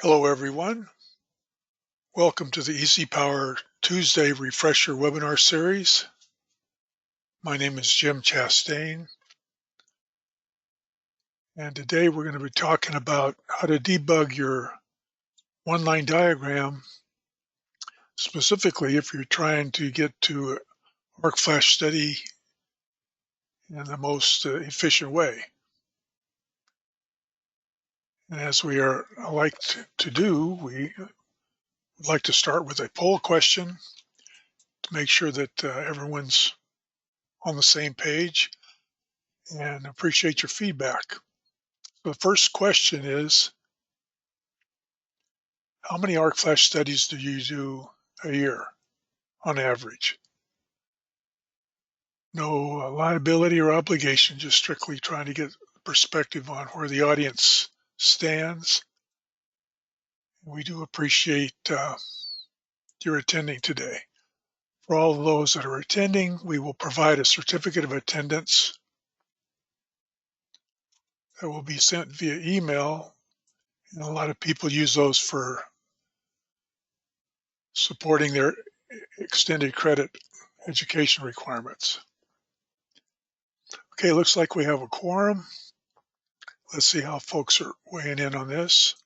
Hello everyone. Welcome to the EasyPower Tuesday Refresher webinar series. My name is Jim Chastain, and today we're going to be talking about how to debug your one-line diagram, specifically if you're trying to get to arc flash study in the most efficient way. And as we like to do, we would like to start with a poll question to make sure that everyone's on the same page, and appreciate your feedback. The first question is, how many arc flash studies do you do a year on average? No liability or obligation, just strictly trying to get perspective on where the audience stands. We do appreciate your attending today. For all of those that are attending, we will provide a certificate of attendance that will be sent via email, and a lot of people use those for supporting their extended credit education requirements. Okay, looks like we have a quorum. Let's see how folks are weighing in on this.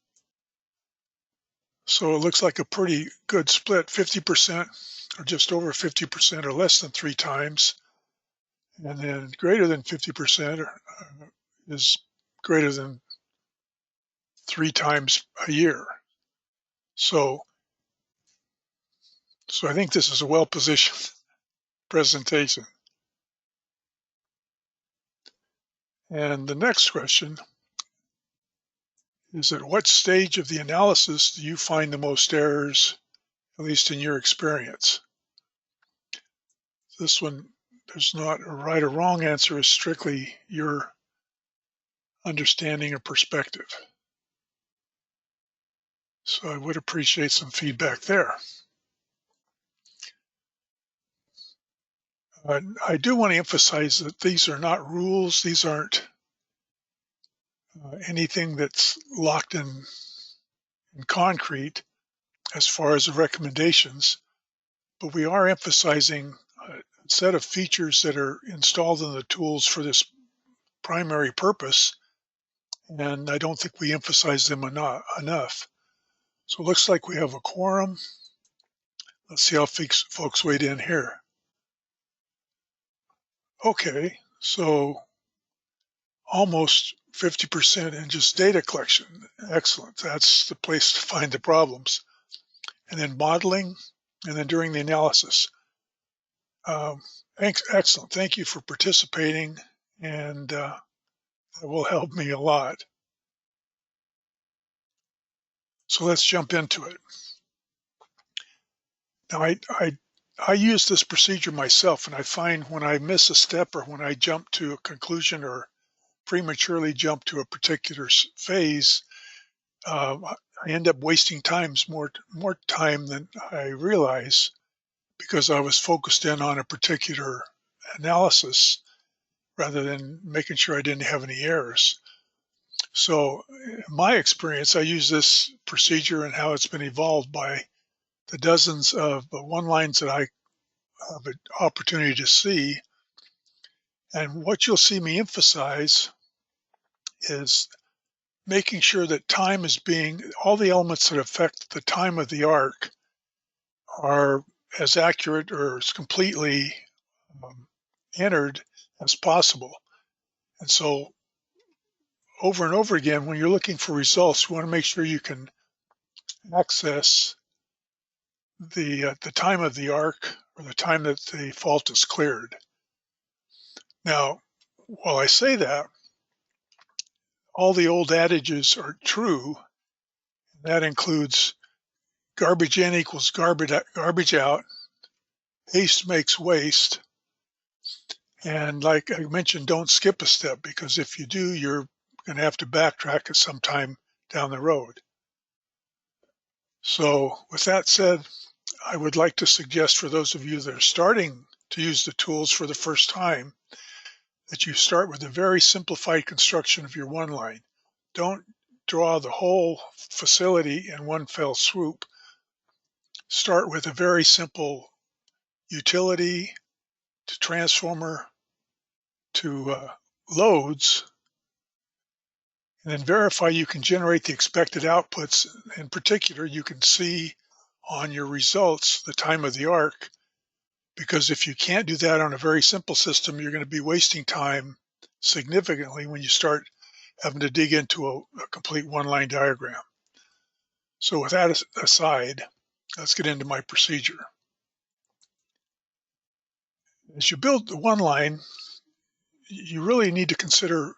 So it looks like a pretty good split, 50% or just over 50% or less than 3 times. And then greater than 50% is greater than 3 times a year. So I think this is a well-positioned presentation. And the next question is, at what stage of the analysis do you find the most errors, at least in your experience? This one, there's not a right or wrong answer, is strictly your understanding or perspective. So I would appreciate some feedback there. I do want to emphasize that these are not rules. These aren't anything that's locked in concrete as far as the recommendations, but we are emphasizing a set of features that are installed in the tools for this primary purpose, and I don't think we emphasize them enough. So it looks like we have a quorum. Let's see how folks weighed in here. Okay, so almost 50% in just data collection. Excellent. That's the place to find the problems. And then modeling, and then during the analysis. Excellent. Thank you for participating, and that will help me a lot. So let's jump into it. Now, I use this procedure myself, and I find when I miss a step or when I jump to a conclusion or prematurely jump to a particular phase, I end up wasting more time than I realize, because I was focused in on a particular analysis rather than making sure I didn't have any errors. So in my experience, I use this procedure and how it's been evolved by the dozens of one-lines that I have an opportunity to see. And what you'll see me emphasize is making sure that time is all the elements that affect the time of the arc are as accurate or as completely entered as possible. And so over and over again, when you're looking for results, you want to make sure you can access the time of the arc, or the time that the fault is cleared. Now, while I say that, all the old adages are true. That includes garbage in equals garbage out, haste makes waste, and like I mentioned, don't skip a step, because if you do, you're going to have to backtrack at some time down the road. So with that said, I would like to suggest for those of you that are starting to use the tools for the first time, that you start with a very simplified construction of your one line. Don't draw the whole facility in one fell swoop. Start with a very simple utility to transformer to loads, and then verify you can generate the expected outputs. In particular, you can see on your results the time of the arc, because if you can't do that on a very simple system, you're going to be wasting time significantly when you start having to dig into a complete one-line diagram. So with that aside, let's get into my procedure. As you build the one line, you really need to consider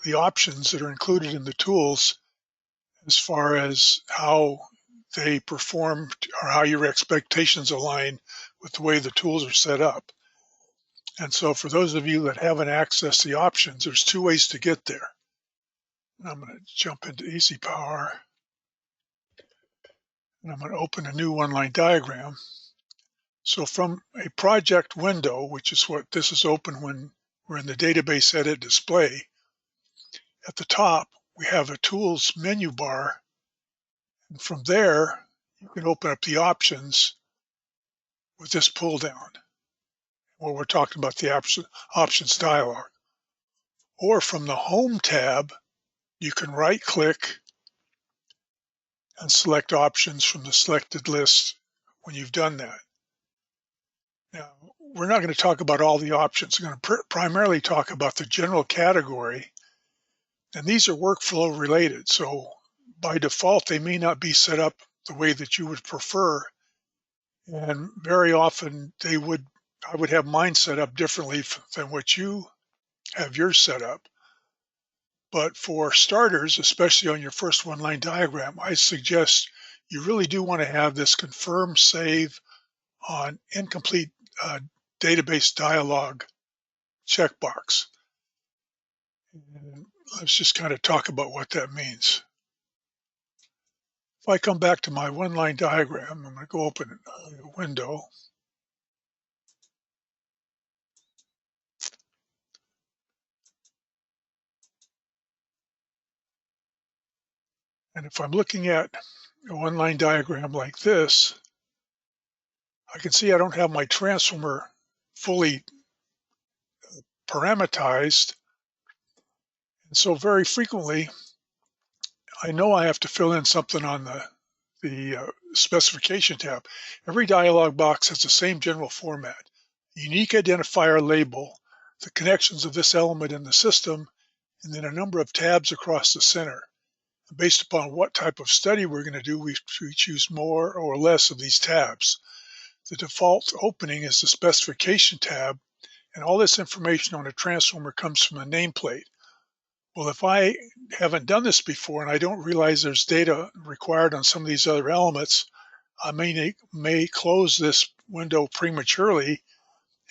the options that are included in the tools as far as how they perform or how your expectations align with the way the tools are set up. And so for those of you that haven't accessed the options, there's two ways to get there. And I'm going to jump into EasyPower, and I'm going to open a new one-line diagram. So from a project window, which is what this is open when we're in the database edit display, at the top we have a tools menu bar, and from there you can open up the options with this pull down where we're talking about the options dialog. Or from the home tab, you can right click and select options from the selected list when you've done that. Now, we're not going to talk about all the options. We're going to primarily talk about the general category, and these are workflow related. So by default, they may not be set up the way that you would prefer, and very often I would have mine set up differently than what you have yours set up. But for starters, especially on your first one-line diagram, I suggest you really do want to have this confirm save on incomplete database dialog checkbox. And let's just kind of talk about what that means. If I come back to my one-line diagram, I'm going to go open a window. And if I'm looking at a one-line diagram like this, I can see I don't have my transformer fully parameterized. And so very frequently, I know I have to fill in something on the specification tab. Every dialog box has the same general format: unique identifier label, the connections of this element in the system, and then a number of tabs across the center. Based upon what type of study we're going to do, we choose more or less of these tabs. The default opening is the specification tab, and all this information on a transformer comes from a nameplate. Well, if I haven't done this before and I don't realize there's data required on some of these other elements, I may close this window prematurely,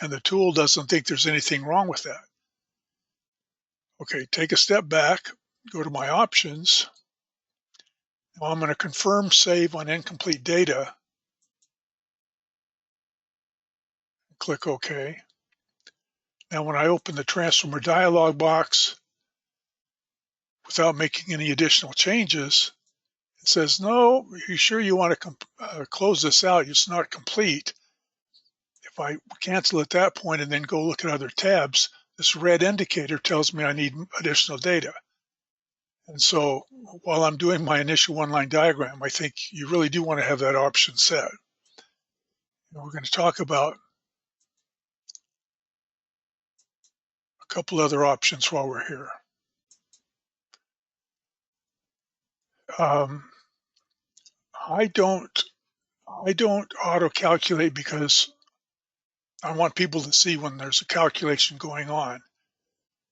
and the tool doesn't think there's anything wrong with that. Okay, take a step back, go to my options. Now I'm going to confirm save on incomplete data. Click OK. Now when I open the transformer dialog box, without making any additional changes, it says, no, you sure you want to close this out? It's not complete. If I cancel at that point and then go look at other tabs, this red indicator tells me I need additional data. And so while I'm doing my initial one-line diagram, I think you really do want to have that option set. And we're going to talk about a couple other options while we're here. I don't auto-calculate because I want people to see when there's a calculation going on.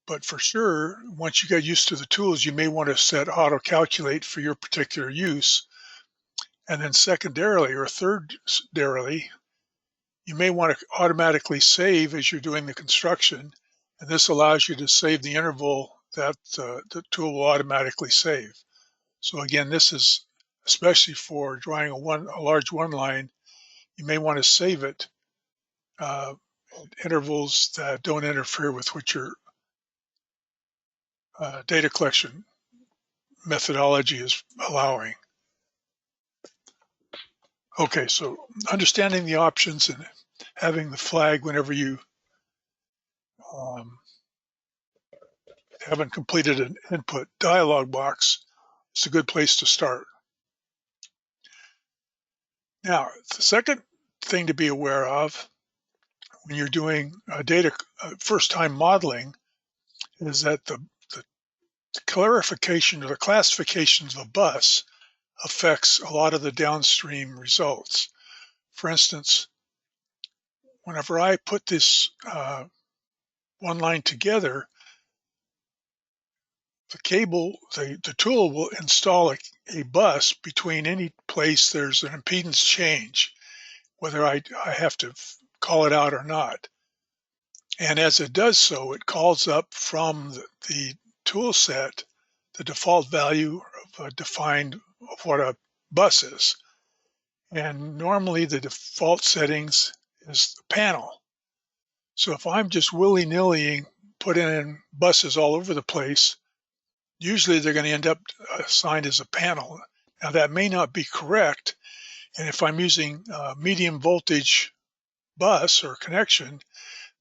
But for sure, once you get used to the tools, you may want to set auto-calculate for your particular use. And then secondarily or thirdarily, you may want to automatically save as you're doing the construction. And this allows you to save the interval that the tool will automatically save. So again, this is especially for drawing a large one line. You may want to save it at intervals that don't interfere with what your data collection methodology is allowing. Okay, so understanding the options and having the flag whenever you um, haven't completed an input dialog box is a good place to start. Now, the second thing to be aware of when you're doing data first-time modeling is that the clarification or the classification of a bus affects a lot of the downstream results. For instance, whenever I put this one line together, the tool will install a bus between any place there's an impedance change, whether I have to call it out or not. And as it does so, it calls up from the tool set the default value of of what a bus is. And normally the default settings is the panel. So if I'm just willy-nilly putting in buses all over the place, usually they're going to end up assigned as a panel. Now that may not be correct. And if I'm using medium voltage bus or connection,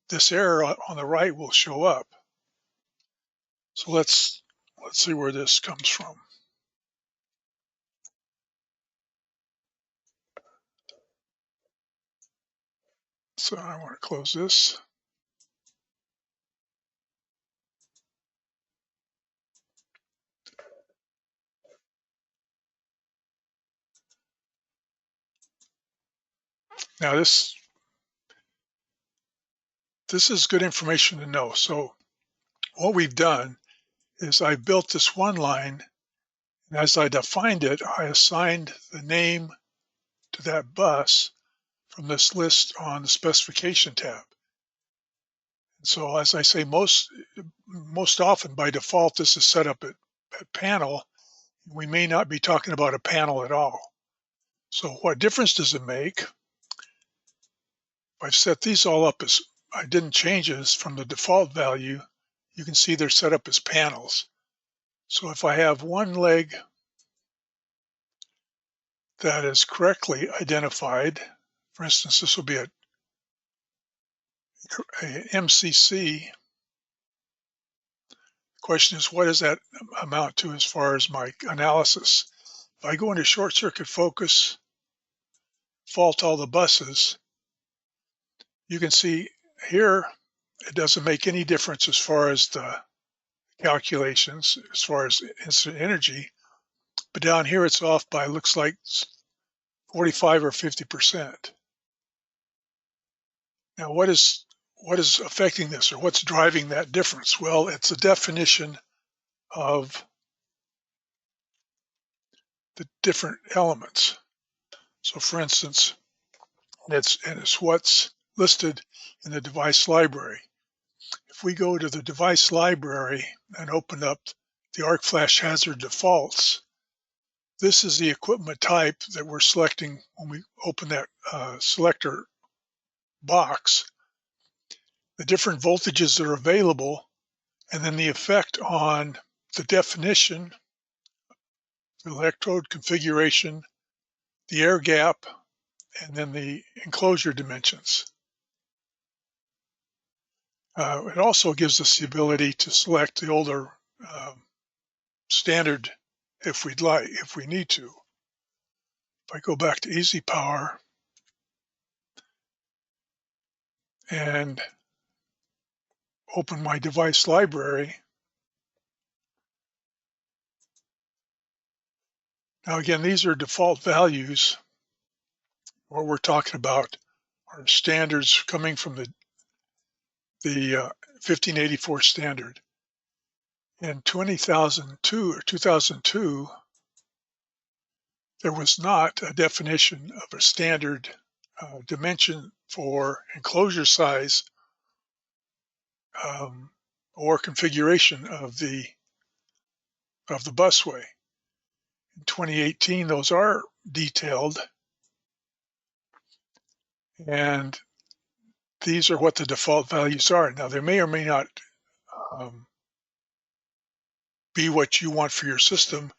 this error on the right will show up. So let's see where this comes from. So I want to close this. Now this is good information to know. So what we've done is I built this one line, and as I defined it, I assigned the name to that bus from this list on the specification tab. And so as I say, most often by default, this is set up at panel. We may not be talking about a panel at all. So what difference does it make? If I've set these all up as, I didn't change this from the default value, you can see they're set up as panels. So if I have one leg that is correctly identified, for instance, this will be a MCC. The question is, what does that amount to as far as my analysis? If I go into short circuit focus, fault all the buses, you can see here it doesn't make any difference as far as the calculations, as far as incident energy, but down here it's off by, looks like 45 or 50%. Now what is affecting this, or what's driving that difference? Well, it's a definition of the different elements. So for instance, it's what's listed in the device library. If we go to the device library and open up the arc flash hazard defaults, this is the equipment type that we're selecting when we open that selector box, the different voltages that are available, and then the effect on the definition, the electrode configuration, the air gap, and then the enclosure dimensions. It also gives us the ability to select the older standard if we need to. If I go back to EasyPower and open my device library, now again, these are default values. What we're talking about are standards coming from the 1584 standard. In 2002, there was not a definition of a standard dimension for enclosure size or configuration of the busway. In 2018, those are detailed, and these are what the default values are. Now, they may or may not be what you want for your system,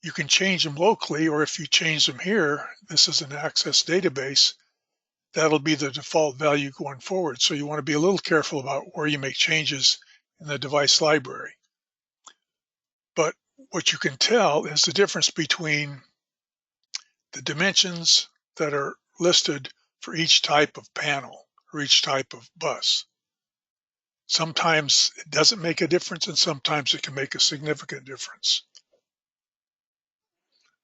you can change them locally, or if you change them here, this is an Access database, that'll be the default value going forward. So you want to be a little careful about where you make changes in the device library. But what you can tell is the difference between the dimensions that are listed for each type of panel or each type of bus. Sometimes it doesn't make a difference, and sometimes it can make a significant difference.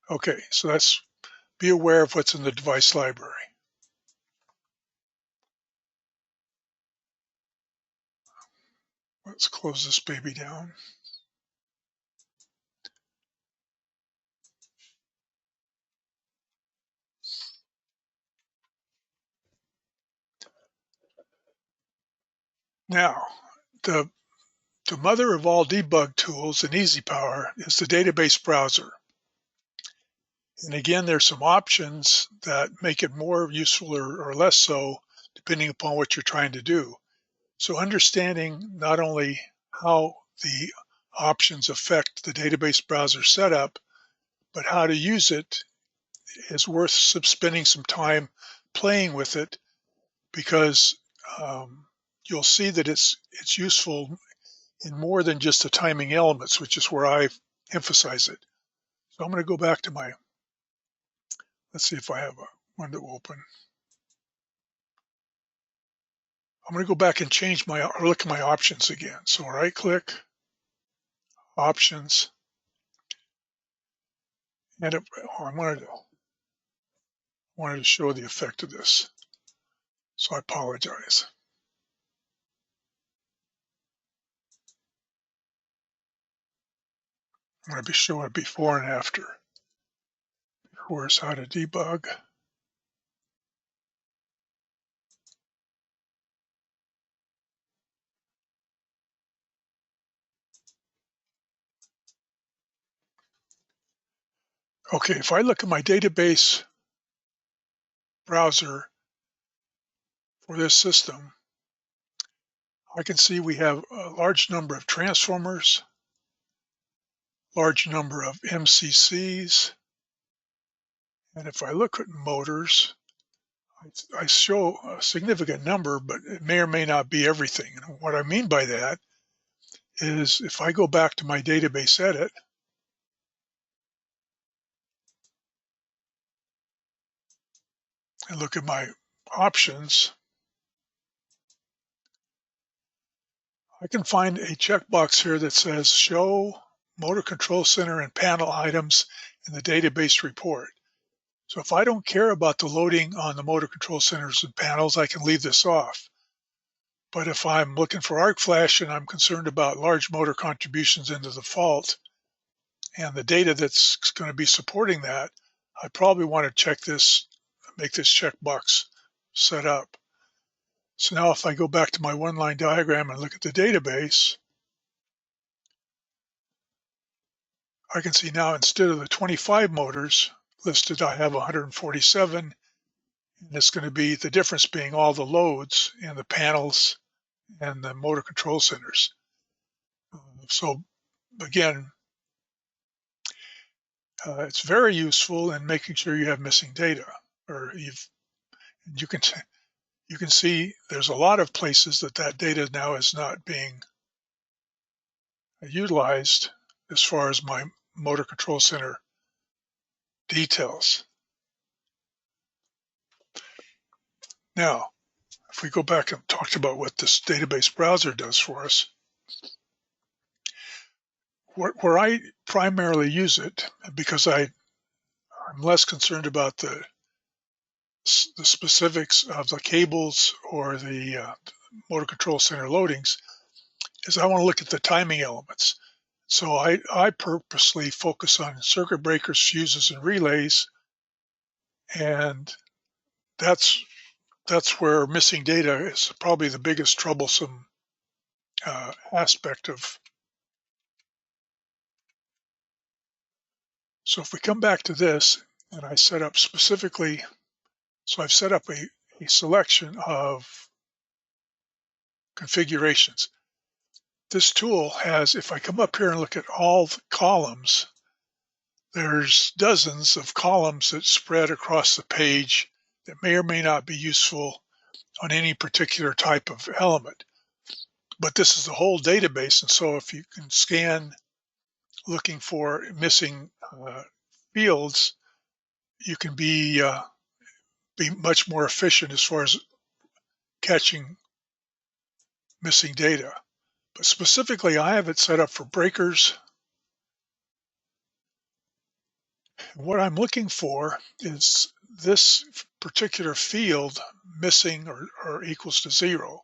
Okay, so be aware of what's in the device library. Let's close this baby down. Now, the mother of all debug tools in EasyPower is the database browser. And again, there's some options that make it more useful or less so, depending upon what you're trying to do. So understanding not only how the options affect the database browser setup, but how to use it is worth spending some time playing with it, because you'll see that it's useful in more than just the timing elements, which is where I emphasize it. So I'm going to go back to let's see if I have a window open. I'm going to go back and change or look at my options again. So right click, options, and I wanted to show the effect of this. So I apologize. I'm going to be showing it before and after. Before is how to debug. Okay, if I look at my database browser for this system, I can see we have a large number of transformers, large number of MCCs, and if I look at motors, I show a significant number, but it may or may not be everything. And what I mean by that is if I go back to my database edit, and look at my options, I can find a checkbox here that says show motor control center and panel items in the database report. So if I don't care about the loading on the motor control centers and panels, I can leave this off. But if I'm looking for arc flash and I'm concerned about large motor contributions into the fault and the data that's going to be supporting that, I probably want to check this, make this checkbox set up. So now if I go back to my one-line diagram and look at the database, I can see now instead of the 25 motors listed, I have 147, and it's going to be the difference being all the loads in the panels and the motor control centers. So again, it's very useful in making sure you have missing data, or you can see there's a lot of places that data now is not being utilized as far as my motor control center details. Now, if we go back and talked about what this database browser does for us, where I primarily use it, because I'm less concerned about the specifics of the cables or the motor control center loadings, is I want to look at the timing elements. So I purposely focus on circuit breakers, fuses, and relays, and that's where missing data is probably the biggest troublesome aspect of. So if we come back to this, and I set up specifically, so I've set up a selection of configurations. this tool has, if I come up here and look at all the columns, there's dozens of columns that spread across the page that may or may not be useful on any particular type of element. But this is the whole database, and so if you can scan looking for missing fields, you can be much more efficient as far as catching missing data. But specifically, I have it set up for breakers. What I'm looking for is this particular field missing or equals to 0,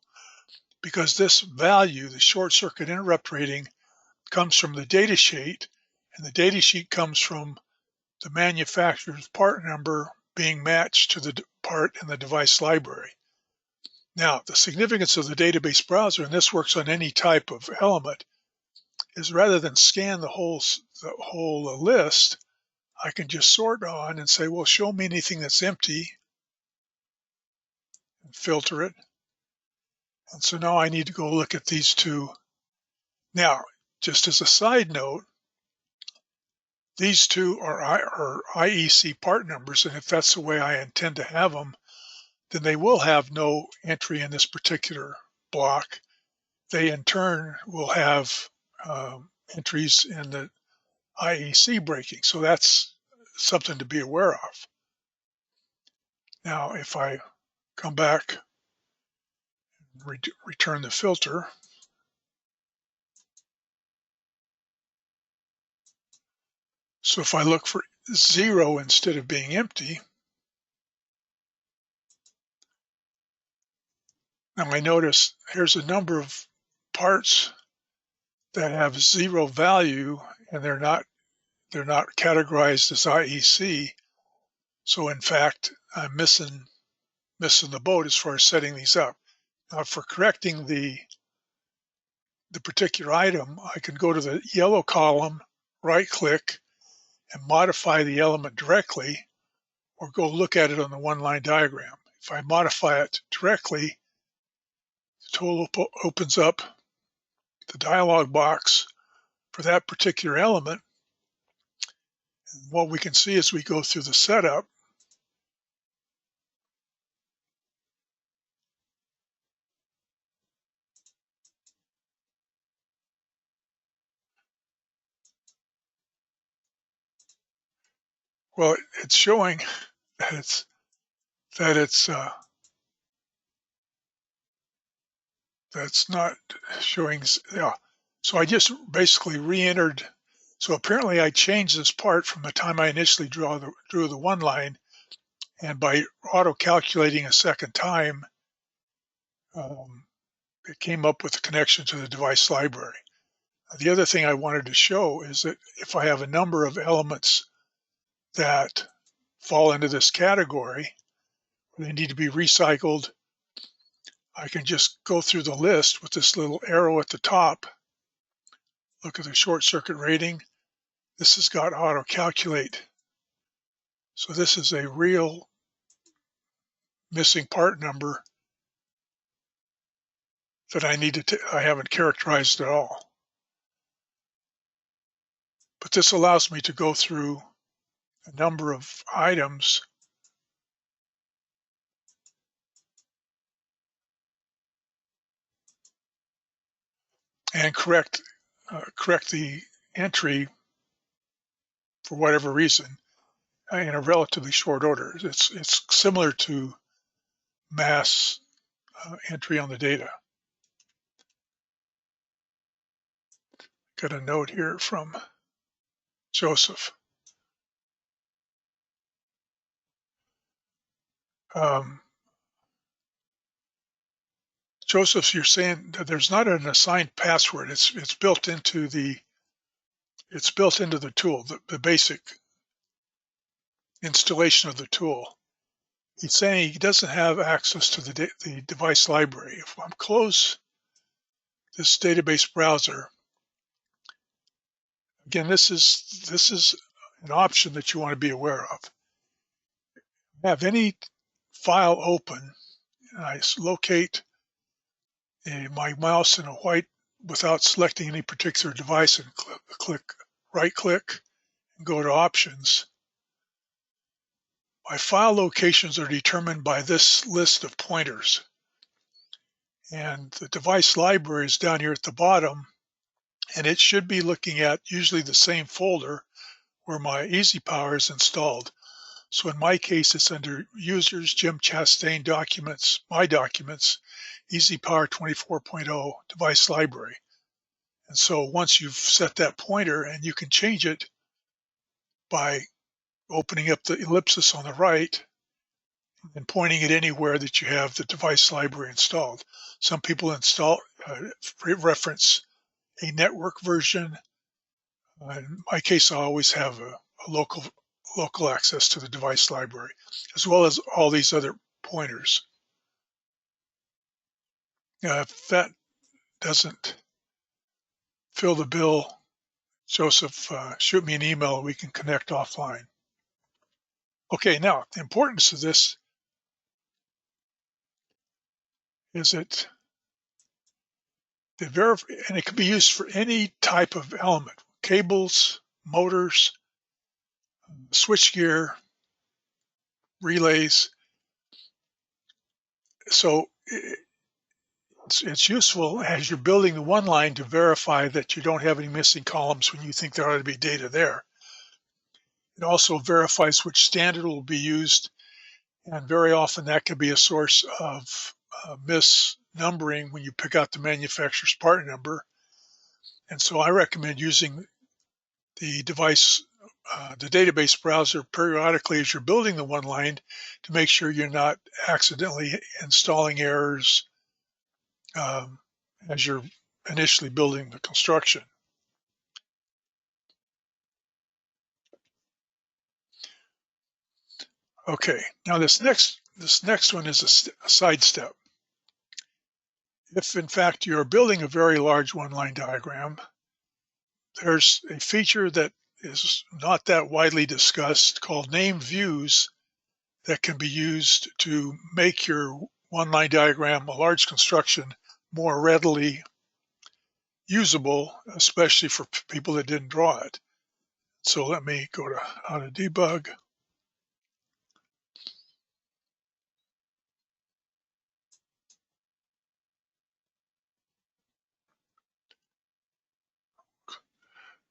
because this value, the short circuit interrupt rating, comes from the data sheet, and the data sheet comes from the manufacturer's part number being matched to the part in the device library. Now, the significance of the database browser, and this works on any type of element, is rather than scan the whole list, I can just sort on and say, well, show me anything that's empty, and filter it. And so now I need to go look at these two. Now, just as a side note, these two are IEC part numbers, and if that's the way I intend to have them, then they will have no entry in this particular block. They in turn will have entries in the IEC breaking. So that's something to be aware of. Now, if I come back, return the filter, so if I look for 0 instead of being empty, now I notice here's a number of parts that have 0 value, and they're not categorized as IEC. So in fact, I'm missing the boat as far as setting these up. Now, for correcting the particular item, I can go to the yellow column, right-click, and modify the element directly, or go look at it on the one-line diagram. If I modify it directly, the tool opens up the dialog box for that particular element. And what we can see as we go through the setup, well, it's showing that that's not showing. Yeah. So I just basically re-entered. So apparently I changed this part from the time I initially drew the one line, and by auto-calculating a second time, it came up with a connection to the device library. The other thing I wanted to show is that if I have a number of elements that fall into this category, they need to be recycled, I can just go through the list with this little arrow at the top, look at the short circuit rating. This has got auto calculate. So this is a real missing part number that I haven't characterized at all. But this allows me to go through a number of items and correct the entry for whatever reason in a relatively short order. It's similar to mass entry on the data. Got a note here from Joseph. Joseph, you're saying that there's not an assigned password. It's built into the tool, the basic installation of the tool. He's saying he doesn't have access to the device library. If I close this database browser, again, this is an option that you want to be aware of. Have any file open, and I locate my mouse in a white without selecting any particular device and right click and go to options. My file locations are determined by this list of pointers, and the device library is down here at the bottom, and it should be looking at usually the same folder where my EasyPower is installed. So in my case, it's under Users, Jim Chastain Documents, My Documents, EasyPower 24.0 Device Library. And so once you've set that pointer, and you can change it by opening up the ellipsis on the right and pointing it anywhere that you have the device library installed. Some people reference a network version. In my case, I always have a local access to the device library, as well as all these other pointers. If that doesn't fill the bill, Joseph, shoot me an email. We can connect offline. Okay, now the importance of this is that and it can be used for any type of element: cables, motors, switchgear, relays. So it's useful as you're building the one line to verify that you don't have any missing columns when you think there ought to be data there. It also verifies which standard will be used, and very often that can be a source of misnumbering when you pick out the manufacturer's part number. And so I recommend using the database browser periodically as you're building the one line to make sure you're not accidentally installing errors as you're initially building the construction. Okay, now this next one is a side step. If in fact you're building a very large one-line diagram, there's a feature that is not that widely discussed called named views that can be used to make your one-line diagram, a large construction, more readily usable, especially for people that didn't draw it. So let me go to how to debug.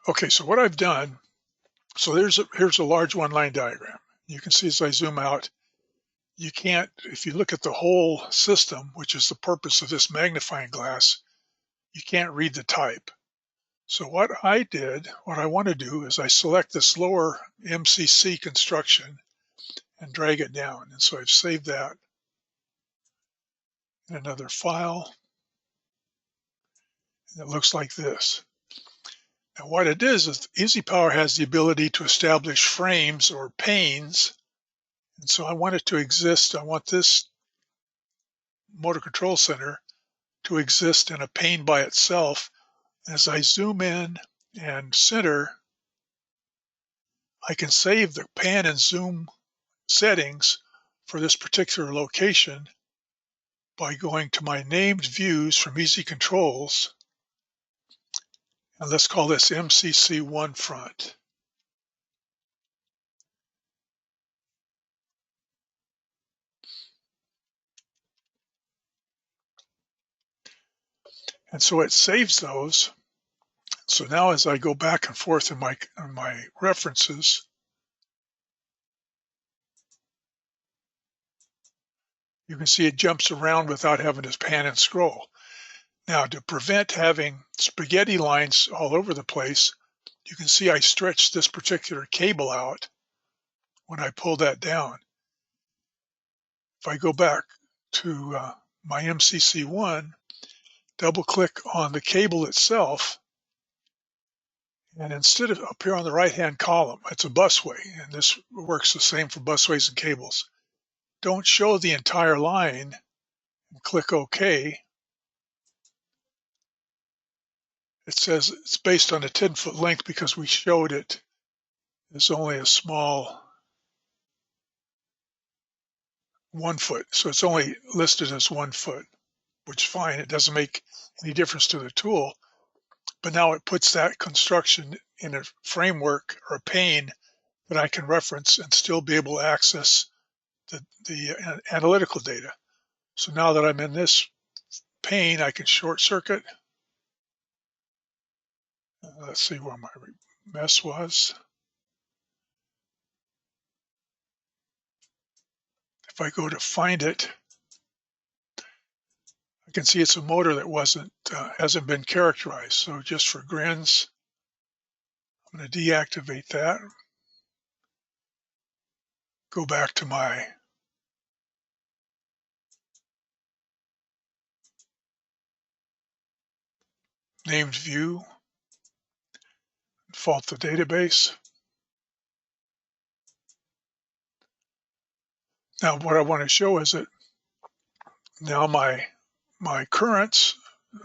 Okay, so what I've done, so here's a large one-line diagram. You can see as I zoom out, you can't, if you look at the whole system, which is the purpose of this magnifying glass, you can't read the type. So what I want to do is I select this lower MCC construction and drag it down. And so I've saved that in another file. And it looks like this. Now what it is EasyPower has the ability to establish frames or panes. And so I want it to exist. I want this motor control center to exist in a pane by itself. As I zoom in and center, I can save the pan and zoom settings for this particular location by going to my named views from Easy Controls, and let's call this MCC1 front. And so it saves those. So now as I go back and forth in my references, you can see it jumps around without having to pan and scroll. Now to prevent having spaghetti lines all over the place, you can see I stretched this particular cable out when I pull that down. If I go back to my MCC1, double click on the cable itself, and instead of up here on the right hand column, it's a busway, and this works the same for busways and cables. Don't show the entire line and click OK. It says it's based on a 10-foot length because we showed it as only a small 1 foot, so it's only listed as 1 foot. which is fine. It doesn't make any difference to the tool, but now it puts that construction in a framework or a pane that I can reference and still be able to access the analytical data. So now that I'm in this pane, I can short circuit. Let's see where my mess was. If I go to find it, I can see it's a motor that hasn't been characterized. So just for grins, I'm going to deactivate that. Go back to my named view, default to database. Now what I want to show is that now my currents,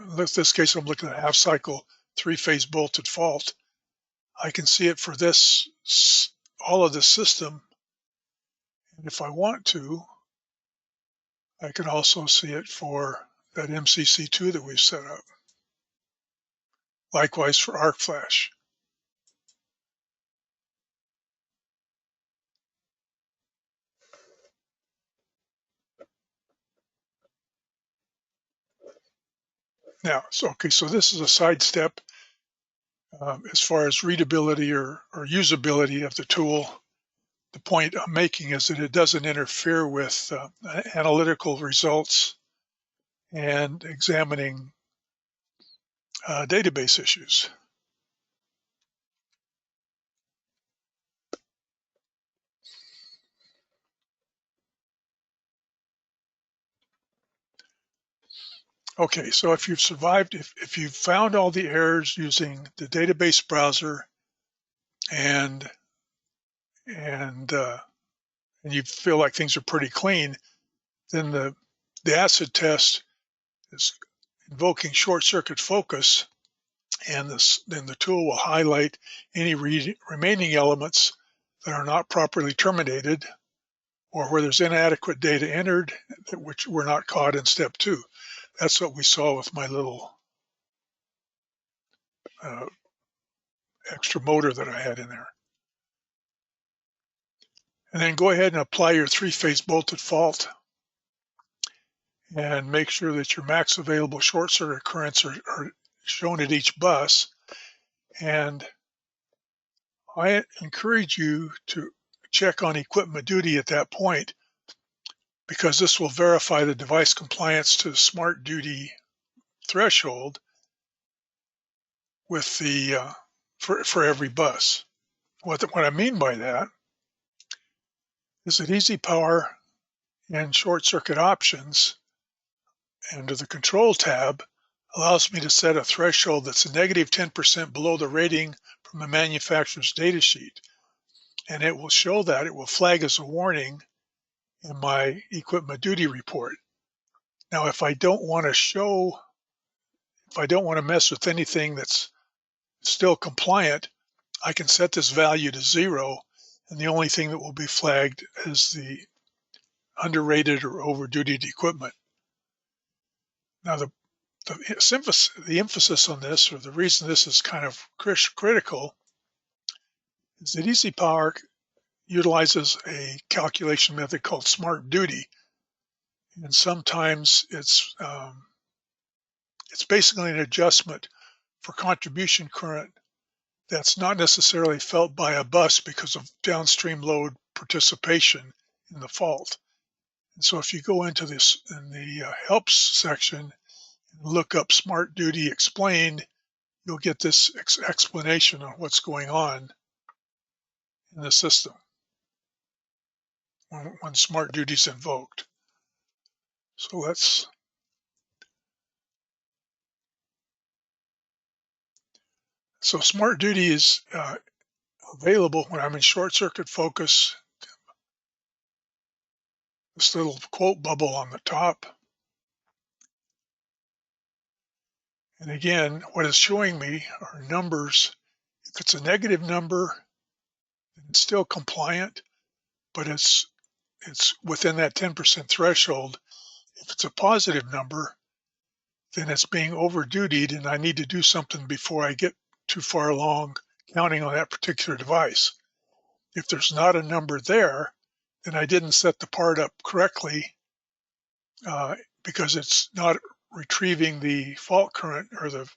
in this case I'm looking at half cycle 3-phase bolted fault. I can see it for all of the system. And if I want to, I can also see it for that MCC2 that we've set up. Likewise for arc flash. Now, so this is a sidestep as far as readability or usability of the tool. The point I'm making is that it doesn't interfere with analytical results and examining database issues. Okay, so if you've survived, if you've found all the errors using the database browser and you feel like things are pretty clean, then the acid test is invoking short circuit focus, and then the tool will highlight any remaining elements that are not properly terminated or where there's inadequate data entered which were not caught in step 2. That's what we saw with my little extra motor that I had in there. And then go ahead and apply your 3-phase bolted fault and make sure that your max available short circuit currents are shown at each bus. And I encourage you to check on equipment duty at that point, because this will verify the device compliance to the smart duty threshold with the for every bus. What I mean by that is that EasyPower and short circuit options under the control tab allows me to set a threshold that's a negative 10% below the rating from the manufacturer's data sheet. And it will show that, it will flag as a warning in my equipment duty report. Now, if I don't want to mess with anything that's still compliant, I can set this value to 0, and the only thing that will be flagged is the underrated or over-dutied equipment. Now, the emphasis on this, or the reason this is kind of critical, is that EasyPower utilizes a calculation method called smart duty, and sometimes it's basically an adjustment for contribution current that's not necessarily felt by a bus because of downstream load participation in the fault. And so if you go into this in the helps section and look up smart duty explained, you'll get this explanation on what's going on in the system when smart duty is invoked. So smart duty is available when I'm in short circuit focus. This little quote bubble on the top. And again, what it's showing me are numbers. If it's a negative number, then it's still compliant, but it's within that 10% threshold. If it's a positive number, then it's being over-dutied and I need to do something before I get too far along counting on that particular device. If there's not a number there, then I didn't set the part up correctly because it's not retrieving the fault current or the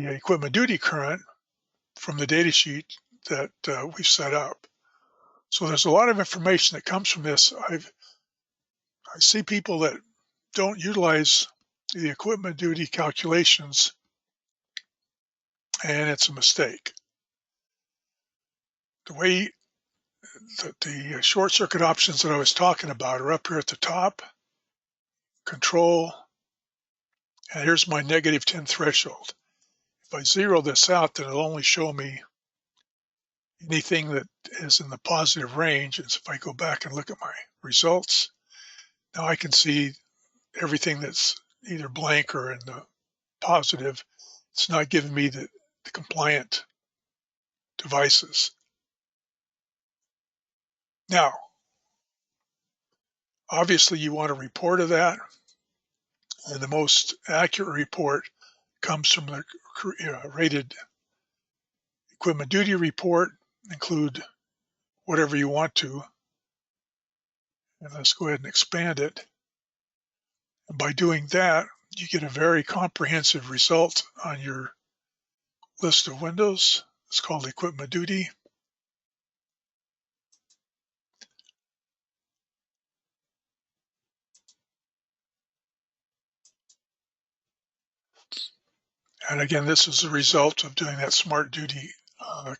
equipment duty current from the data sheet that we've set up. So there's a lot of information that comes from this. I see people that don't utilize the equipment duty calculations, and it's a mistake. The way the short circuit options that I was talking about are up here at the top, control, and here's my -10 threshold. If I zero this out, then it'll only show me anything that is in the positive range. And so if I go back and look at my results, now I can see everything that's either blank or in the positive. It's not giving me the compliant devices. Now, obviously you want a report of that, and the most accurate report comes from the rated equipment duty report. Include whatever you want to, and let's go ahead and expand it. And by doing that, you get a very comprehensive result on your list of windows. It's called equipment duty. And again, this is the result of doing that smart duty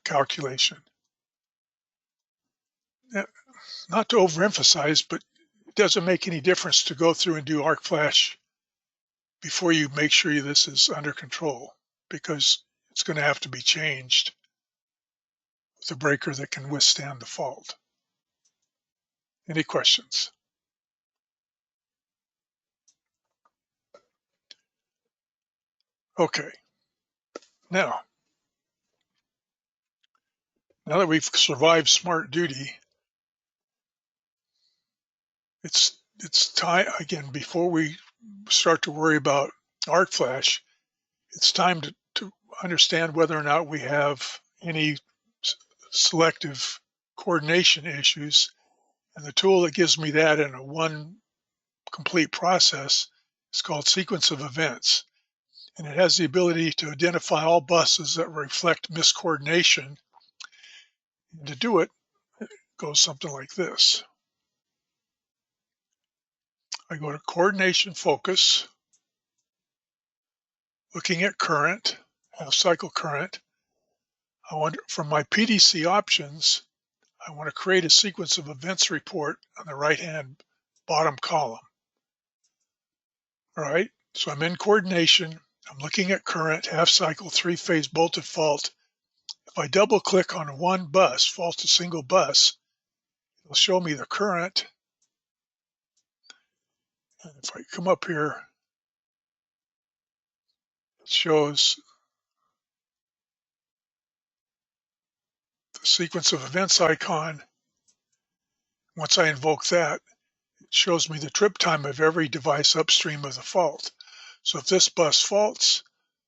calculation. Not to overemphasize, but it doesn't make any difference to go through and do arc flash before you make sure this is under control, because it's going to have to be changed with a breaker that can withstand the fault. Any questions? Okay. Now that we've survived smart duty, it's time, again, before we start to worry about arc flash, it's time to understand whether or not we have any selective coordination issues. And the tool that gives me that in a one complete process is called sequence of events. And it has the ability to identify all buses that reflect miscoordination. And to do it, it goes something like this. I go to coordination focus, looking at current, half cycle current. I want, from my PDC options, I want to create a sequence of events report on the right-hand bottom column. All right, so I'm in coordination. I'm looking at current, half cycle, three-phase bolted fault. If I double click on one bus, fault a single bus, it'll show me the current. And if I come up here, it shows the sequence of events icon. Once I invoke that, it shows me the trip time of every device upstream of the fault. So if this bus faults,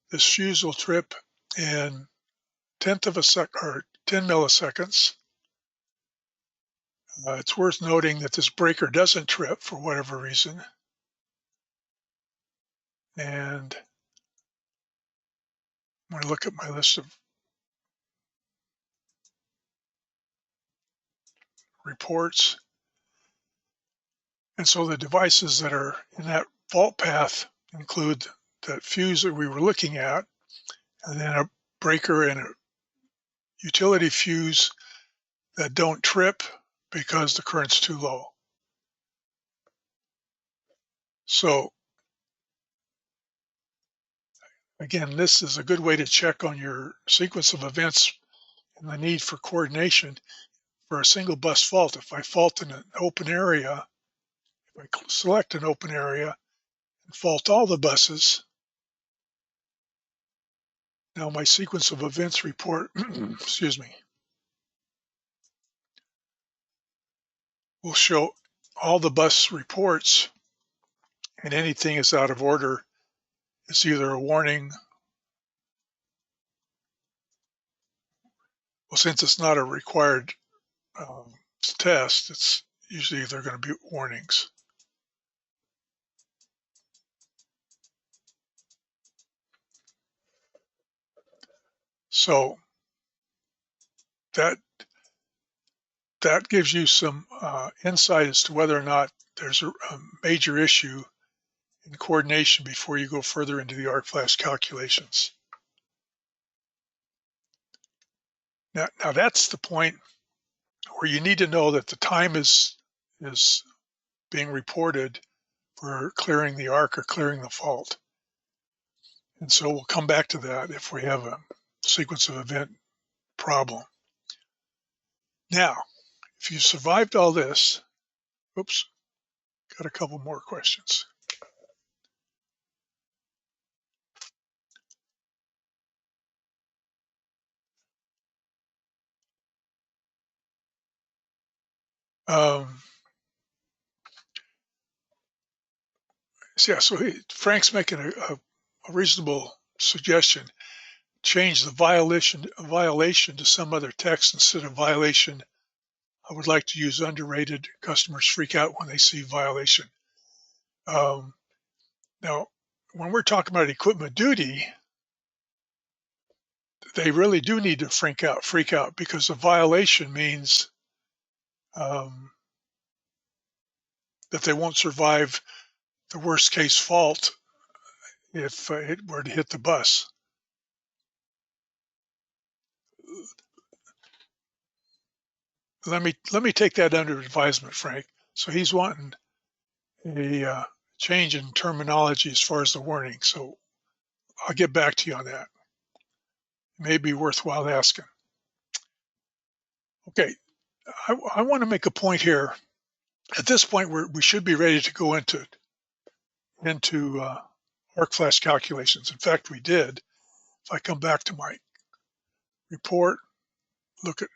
this fuse will trip in 10th of a second or 10 milliseconds. It's worth noting that this breaker doesn't trip for whatever reason. And I'm going to look at my list of reports. And so the devices that are in that fault path include that fuse that we were looking at, and then a breaker and a utility fuse that don't trip because the current's too low. So again, this is a good way to check on your sequence of events and the need for coordination for a single bus fault. If I fault in an open area, if I select an open area and fault all the buses, now my sequence of events report, excuse me, will show all the bus reports and anything is out of order, it's either a warning. Well, since it's not a required test, it's usually they're going to be warnings. So that gives you some insight as to whether or not there's a major issue in coordination before you go further into the arc flash calculations. Now that's the point where you need to know that the time is being reported for clearing the arc or clearing the fault. And so we'll come back to that if we have a sequence of event problem. Now, if you survived all this, oops, got a couple more questions. So Frank's making a reasonable suggestion. Change the violation to some other text instead of violation. I would like to use underrated. Customers freak out when they see violation. Now, when we're talking about equipment duty, they really do need to freak out because a violation means that they won't survive the worst case fault if it were to hit the bus. Let me take that under advisement, Frank. So he's wanting a change in terminology as far as the warning. So I'll get back to you on that. It may be worthwhile asking. Okay, I want to make a point here. At this point, we should be ready to go into arc flash calculations. In fact, we did. If I come back to my report, look at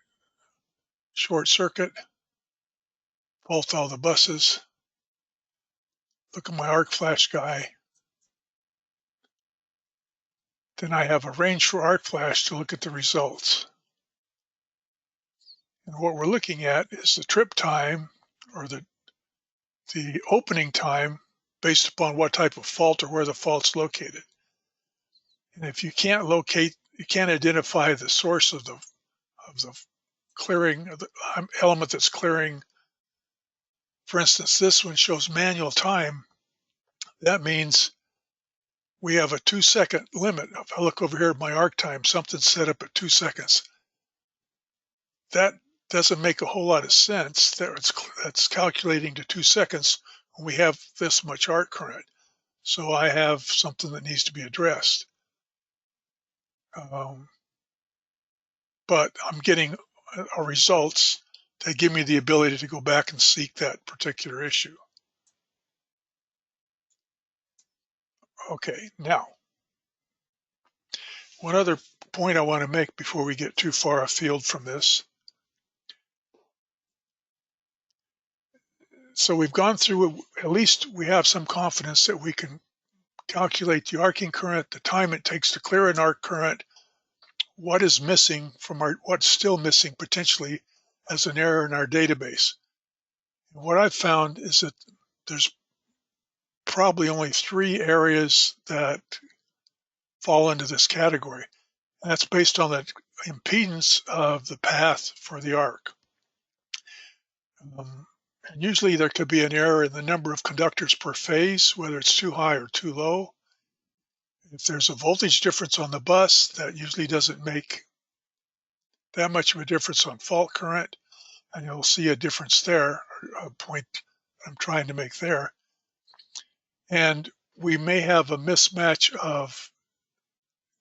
short circuit, fault all the buses, look at my arc flash guy. Then I have a range for arc flash to look at the results. And what we're looking at is the trip time or the opening time based upon what type of fault or where the fault's located. And if you can't identify the source of the clearing, of the element that's clearing, for instance, this one shows manual time. That means we have a 2-second limit. If I look over here at my arc time, something's set up at 2 seconds. That doesn't make a whole lot of sense. That's calculating to 2 seconds when we have this much arc current. So I have something that needs to be addressed. But I'm getting results that give me the ability to go back and seek that particular issue. Okay, now, one other point I want to make before we get too far afield from this. So we've gone through, at least we have some confidence that we can calculate the arcing current, the time it takes to clear an arc current, what is missing from what's still missing potentially as an error in our database. And what I've found is that there's probably only 3 areas that fall into this category. And that's based on the impedance of the path for the arc. And usually there could be an error in the number of conductors per phase, whether it's too high or too low. If there's a voltage difference on the bus, that usually doesn't make that much of a difference on fault current, and you'll see a difference there, a point I'm trying to make there. And we may have a mismatch of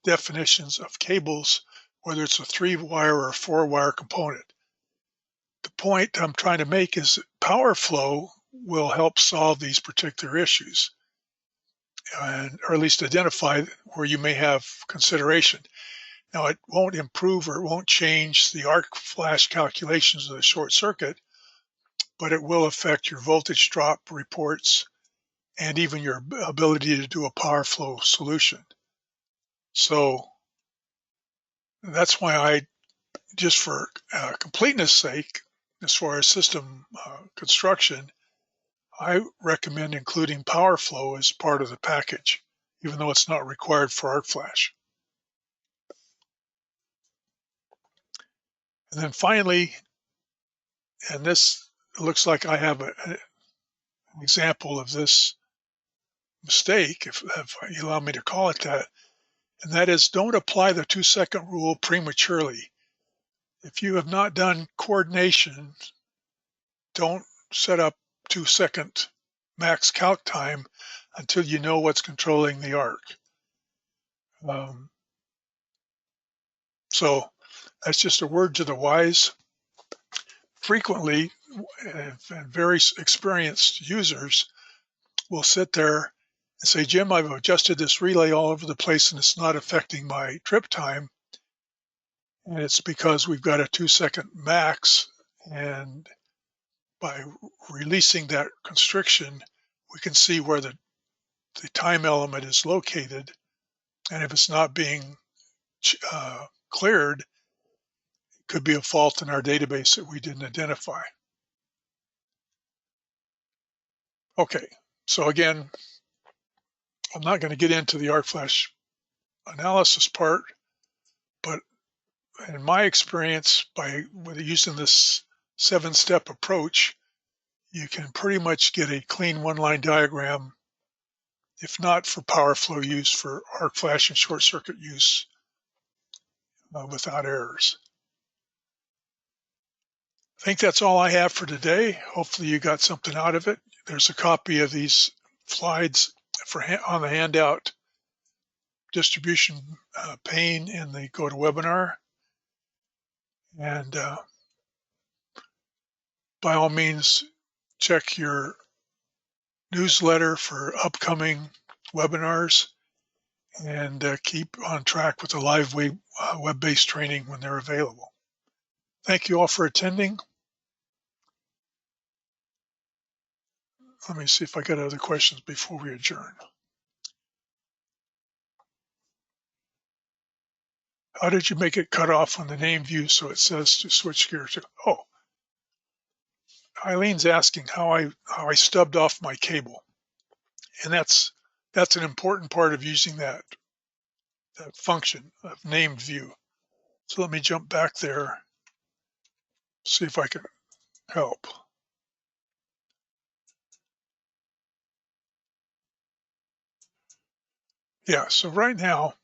definitions of cables, whether it's a 3-wire or a 4-wire component. The point I'm trying to make is that power flow will help solve these particular issues, or at least identify where you may have consideration. Now, it won't improve or it won't change the arc flash calculations of the short circuit, but it will affect your voltage drop reports and even your ability to do a power flow solution. So that's why I, just for completeness sake, as far as system construction, I recommend including power flow as part of the package, even though it's not required for ArcFlash. And then finally, and this looks like I have an example of this mistake, if you allow me to call it that, and that is, don't apply the 2-second rule prematurely. If you have not done coordination, don't set up 2-second max calc time until you know what's controlling the arc. So that's just a word to the wise. Frequently, very experienced users will sit there and say, Jim, I've adjusted this relay all over the place and it's not affecting my trip time. And it's because we've got a 2-second max, and by releasing that constriction, we can see where the time element is located. And if it's not being cleared, it could be a fault in our database that we didn't identify. Okay, so again, I'm not going to get into the ArcFlash analysis part, but in my experience, with using this 7-step approach, you can pretty much get a clean one-line diagram, if not for power flow use, for ArcFlash and short circuit use without errors. I think that's all I have for today. Hopefully you got something out of it. There's a copy of these slides on the handout distribution pane in the GoToWebinar. And by all means, check your newsletter for upcoming webinars, and keep on track with the live web-based training when they're available. Thank you all for attending. Let me see if I got other questions before we adjourn. How did you make it cut off on the name view so it says to switch gears? Oh, Eileen's asking how I stubbed off my cable, and that's an important part of using that function of named view. So let me jump back there, see if I can help. Yeah, so right now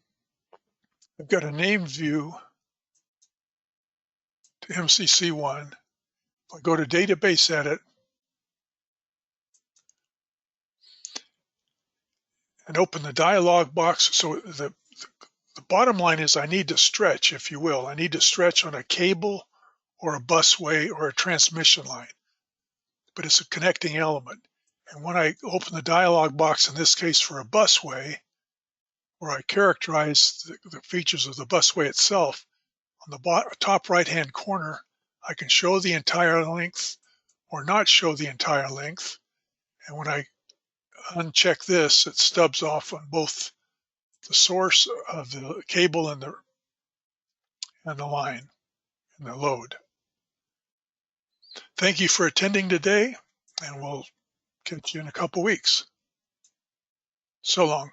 I've got a named view to MCC1. If I go to database edit and open the dialog box, so the bottom line is I need to stretch, if you will. I need to stretch on a cable or a busway or a transmission line, but it's a connecting element. And when I open the dialog box, in this case for a busway, where I characterize the features of the busway itself, on the top right-hand corner, I can show the entire length or not show the entire length. And when I uncheck this, it stubs off on both the source of the cable and the line and the load. Thank you for attending today, and we'll catch you in a couple weeks. So long.